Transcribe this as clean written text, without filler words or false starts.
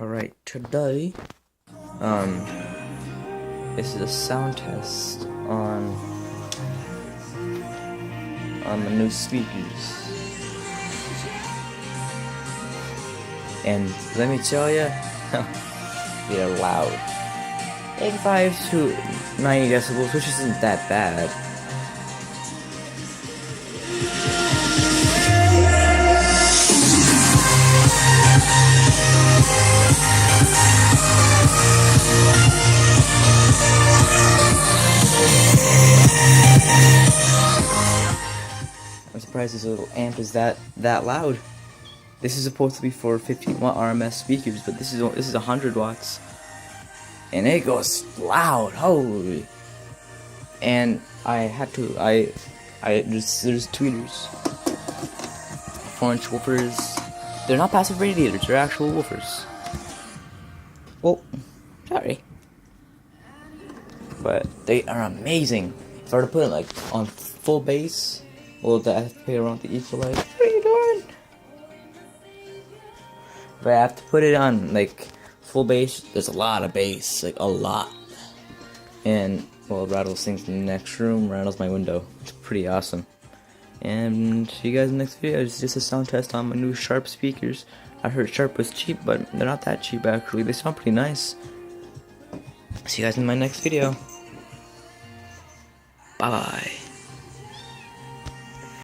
Alright, today, um, this is a sound test on the new speakers. And let me tell you, they're loud. 85 to 90 decibels, which isn't that bad. I'm surprised this little amp is that loud. This is supposed to be for 15 watt RMS speakers, but this is 100 watts, and it goes loud. Holy! And I had to there's tweeters, 4-inch woofers. They're not passive radiators; they're actual woofers. Well, sorry, but they are amazing. If I were to put it like on full bass, well, I have to play around the equalizer. What are you doing? But I have to put it on like full bass. There's a lot of bass, like a lot. And well, rattles things in the next room, rattles my window. It's pretty awesome. And see you guys in the next video. It's just a sound test on my new Sharp speakers. I heard Sharp was cheap, but they're not that cheap actually. They sound pretty nice. See you guys in my next video. Bye bye.